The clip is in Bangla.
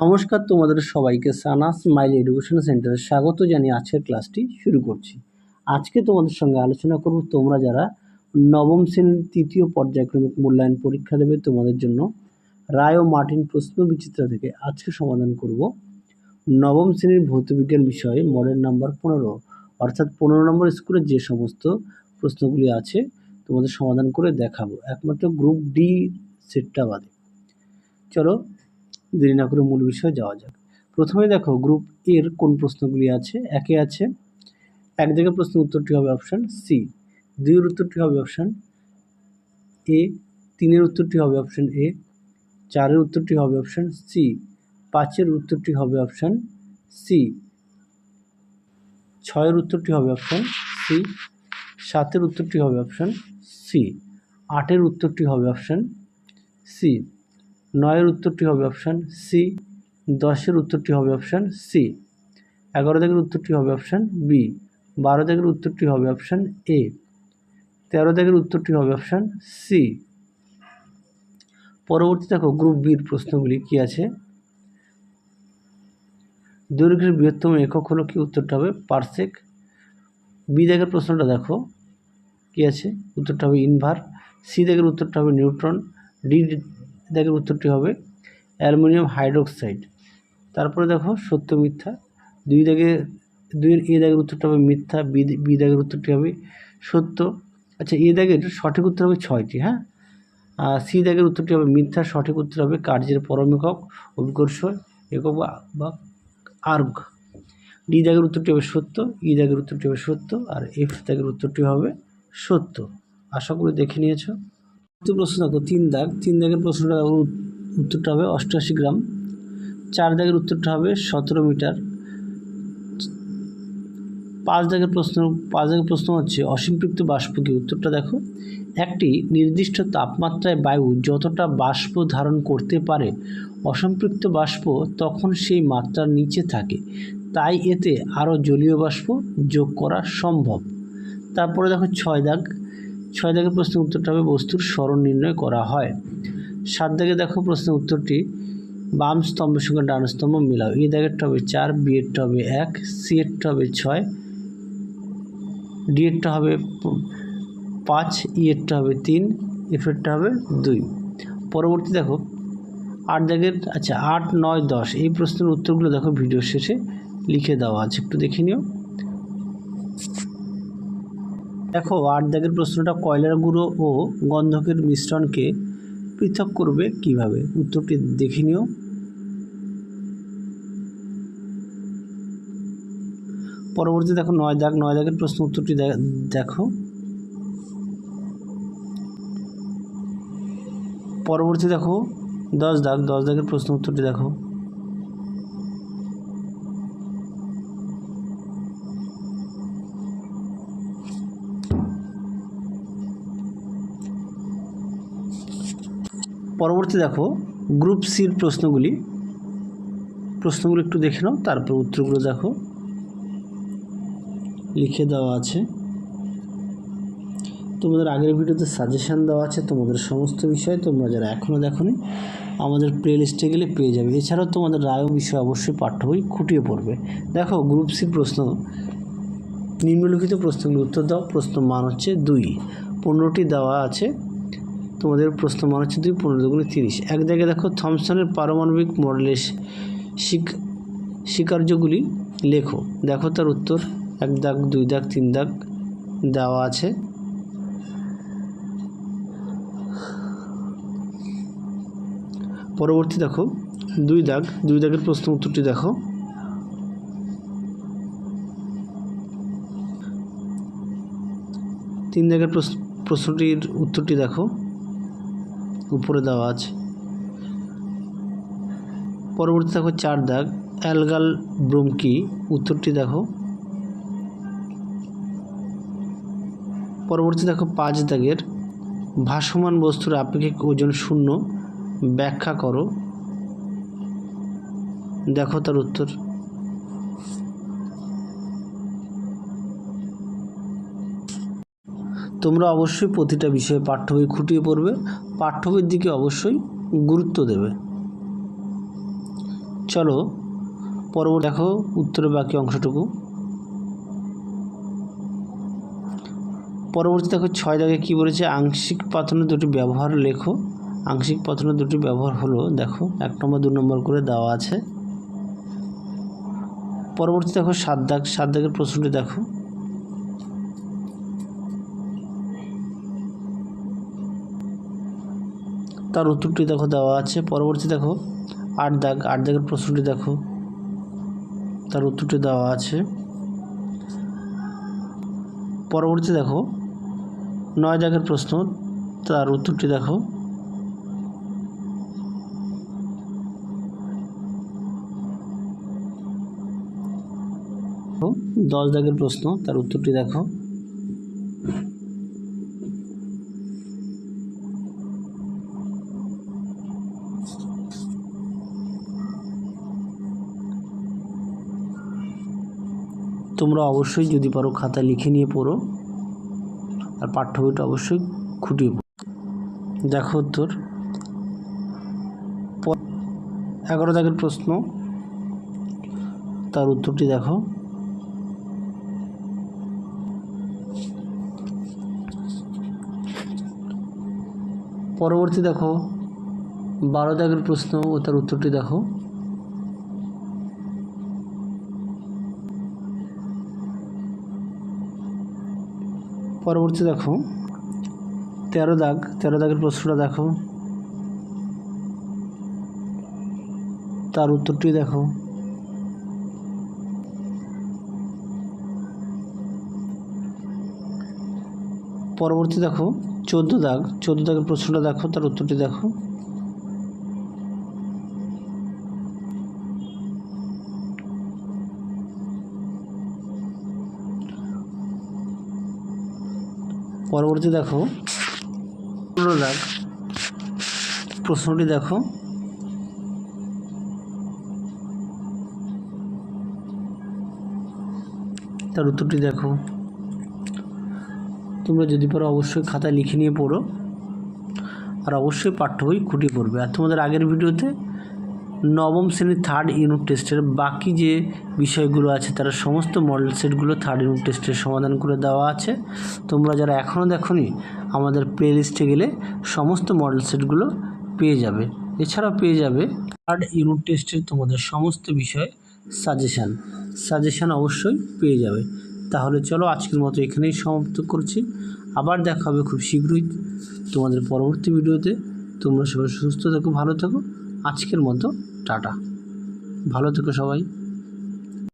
নমস্কার, তোমাদের সবাইকে সানা স্মাইল এডুকেশন সেন্টারে স্বাগত জানিয়ে আজকের ক্লাসটি শুরু করছি। আজকে তোমাদের সঙ্গে আলোচনা করব তোমরা যারা নবম শ্রেণীর তৃতীয় পর্যায়ক্রমিক মূল্যায়ন পরীক্ষা দেবে তোমাদের জন্য রায় ও মার্টিন প্রশ্ন বিচিত্রা থেকে আজকে সমাধান করব নবম শ্রেণীর ভৌতবিজ্ঞান বিষয়ে মডেল নাম্বার 15, অর্থাৎ 15 নম্বর স্কুলের যে সমস্ত প্রশ্নগুলি আছে তোমাদের সমাধান করে দেখাবো, একমাত্র গ্রুপ ডি সেটটা বাদে। চলো দেরি না করে মূল বিষয়ে যাওয়া যাক। প্রথমে দেখো গ্রুপ এর কোন প্রশ্নগুলি আছে। একে আছে এক দিকের প্রশ্নের উত্তরটি হবে অপশান সি, দুইয়ের উত্তরটি হবে অপশান এ, তিনের উত্তরটি হবে অপশান এ, চারের উত্তরটি হবে অপশান সি, পাঁচের উত্তরটি হবে অপশান সি, ছয়ের উত্তরটি হবে অপশান সি, সাতের উত্তরটি হবে অপশান সি, আটের উত্তরটি হবে অপশান সি, নয়ের উত্তরটি হবে অপশান সি, 10-এর উত্তরটি হবে অপশান সি, 11 দাগের উত্তরটি হবে অপশান বি, 12 দাগের উত্তরটি হবে অপশান এ, 13 দাগের উত্তরটি হবে অপশান সি। পরবর্তী দেখো গ্রুপ বির প্রশ্নগুলি কি আছে। দৈর্ঘ্যের বৃহত্তম একক হলো কি, উত্তরটা হবে পারসেক। বি দাগের প্রশ্নটা দেখো কি আছে, উত্তরটা হবে ইনভার। সি দাগের উত্তরটা হবে নিউট্রন। ডি দাগের উত্তরটি হবে অ্যালুমিনিয়াম হাইড্রোক্সাইড। তারপরে দেখো সত্য মিথ্যা। দুইয়ের এ দাগের উত্তরটা হবে মিথ্যা, বি দাগের উত্তরটি হবে সত্য। আচ্ছা, এ দাগের সঠিক উত্তর হবে 6টি, হ্যাঁ। সি দাগের উত্তরটি হবে মিথ্যা, সঠিক উত্তর হবে কার্যের পরম একক অভিকর্ষ একক বা আর্গ। ডি দাগের উত্তরটি হবে সত্য, ই দাগের উত্তরটি হবে সত্য, আর এফ দাগের উত্তরটি হবে সত্য। আশা করি দেখে নিয়েছ। প্রশ্ন দেখো 3 দাগের প্রশ্নটা উত্তরটা হবে 88 গ্রাম। 4 দাগের উত্তরটা হবে 17 মিটার। 5 দাগের প্রশ্ন হচ্ছে অসম্পৃক্ত বাষ্প কি, উত্তরটা দেখো একটি নির্দিষ্ট তাপমাত্রায় বায়ু যতটা বাষ্প ধারণ করতে পারে অসম্পৃক্ত বাষ্প তখন সেই মাত্রার নিচে থাকে, তাই এতে আরও জলীয় বাষ্প যোগ করা সম্ভব। তারপরে দেখো 6 দাগের প্রশ্নের উত্তরটা হবে বস্তুর স্মরণ নির্ণয় করা হয়। 7 দাগে দেখো প্রশ্নের উত্তরটি বাম স্তম্ভের সঙ্গে ডান স্তম্ভ মিলাও। এ দাগেরটা হবে 4, বি এরটা হবে 1, সি এরটা হবে 6, ডি এরটা হবে 5, ই এরটা হবে 3, এফ এরটা হবে 2। পরবর্তী দেখো 8 দাগের, আচ্ছা 8, 9, 10 এই প্রশ্নের উত্তরগুলো দেখো ভিডিও শেষে লিখে দেওয়া আছে, একটু দেখে নিও। দেখো 8 দাগের প্রশ্নটা কয়লার গুঁড়ো ও গন্ধকের মিশ্রণকে পৃথক করবে কিভাবে, উত্তরটি দেখে নিও। পরবর্তী দেখো 9 দাগের প্রশ্ন উত্তরটি দেখো। পরবর্তী দেখো 10 দাগের প্রশ্ন উত্তরটি দেখো। পরবর্তী দেখো গ্রুপ সির প্রশ্নগুলো একটু দেখে নাও, তারপর উত্তরগুলো দেখো লিখে দেওয়া আছে। তোমাদের আগের ভিডিওতে সাজেশান দেওয়া আছে তোমাদের সমস্ত বিষয়, তোমরা যারা এখনও দেখোনি আমাদের প্লে লিস্টে গেলে পেয়ে যাবে। এছাড়াও তোমাদের রায় বিষয় অবশ্যই পাঠ্য বই খুঁটিয়ে পড়বে। দেখো গ্রুপ সির প্রশ্ন, নিম্নলিখিত প্রশ্নগুলি উত্তর দাও। প্রশ্ন মান হচ্ছে 2, 15টি দেওয়া আছে। তোমাদের প্রশ্ন মান হচ্ছে 2, 15 দুগুণে 30। এক জায়গায় দেখো থমসনের পারমাণবিক মডেলের স্বীকার্যগুলি লেখো। দেখো তার উত্তর 1 দাগ, 2 দাগ, 3 দাগ দেওয়া আছে। পরবর্তী দেখো 2 দাগের প্রশ্ন উত্তরটি দেখো। তিন দাগের প্রশ্নটির উত্তরটি দেখো, উপরে দেওয়া আছে। পরবর্তী দেখো 4 দাগ, অ্যালগাল ব্রোম কি, উত্তরটি দেখো। পরবর্তী দেখো 5 দাগের ভাসমান বস্তুর আপেক্ষিক ওজন 0 ব্যাখ্যা করো। দেখো তার উত্তর। তোমরা অবশ্যই প্রতিটা বিষয়ে পাঠ্য বই খুঁটিয়ে পড়বে, পাঠ্য বইয়ের দিকে অবশ্যই গুরুত্ব দেবে। চলো পরবর্তী দেখো উত্তরের বাকি অংশটুকু। পরবর্তী দেখো 6 দাগে কী বলেছে, আংশিক পাতনের দুটি ব্যবহার লেখো। আংশিক পাতনের দুটি ব্যবহার হলো, দেখো 1 নম্বর 2 নম্বর করে দেওয়া আছে। পরবর্তী দেখো 7 দাগ, 7 দাগের প্রশ্নটি দেখো। তার উত্তরটি দেখো দেওয়া আছে। পরবর্তী দেখো 8 দাগ, 8 দাগের প্রশ্নটি দেখো, তার উত্তরটি দেওয়া আছে। পরবর্তী দেখো 9 দাগের প্রশ্ন, তার উত্তরটি দেখো। 10 দাগের প্রশ্ন, তার উত্তরটি দেখো। তোমরা অবশ্যই যদি পারো খাতায় লিখে নিয়ে পড়ো, আর পাঠ্য বইটা অবশ্যই খুঁটিয়ে পড়ো। দেখো উত্তর 11 দাগের প্রশ্ন, তার উত্তরটি দেখো। পরবর্তী দেখো 12 দাগের প্রশ্ন ও তার উত্তরটি দেখো। পরবর্তী দেখো 13 দাগ, 13 দাগের প্রশ্নটা দেখো, তার উত্তরটি দেখো। পরবর্তী দেখো 14 দাগ, 14 দাগের প্রশ্নটা দেখো, তার উত্তরটি দেখো। পরবর্তী দেখো 15 দাগ, প্রশ্নটি দেখো, তার উত্তরটি দেখো। তোমরা যদি পারো অবশ্যই খাতায় লিখে নিয়ে পড়ো, আর অবশ্যই পাঠ্য বই খুঁটিয়ে পড়বে। আর তোমাদের আগের ভিডিওতে নবম শ্রেণীর 3rd ইউনিট টেস্টের বাকি যে বিষয়গুলো আছে তার সমস্ত মডেল সেটগুলো 3rd ইউনিট টেস্টের সমাধান করে দেওয়া আছে। তোমরা যারা এখনও দেখোনি, আমাদের প্লে লিস্টে গেলে সমস্ত মডেল সেটগুলো পেয়ে যাবে। এছাড়াও পেয়ে যাবে 3rd ইউনিট টেস্টের তোমাদের সমস্ত বিষয় সাজেশান অবশ্যই পেয়ে যাবে। তাহলে চলো আজকের মতো এখানেই সমাপ্ত করছি। আবার দেখা হবে খুব শীঘ্রই তোমাদের পরবর্তী ভিডিওতে। তোমরা সবাই সুস্থ থেকো, ভালো থেকো। আজকের মতো টাটা, ভালো থেকো সবাই।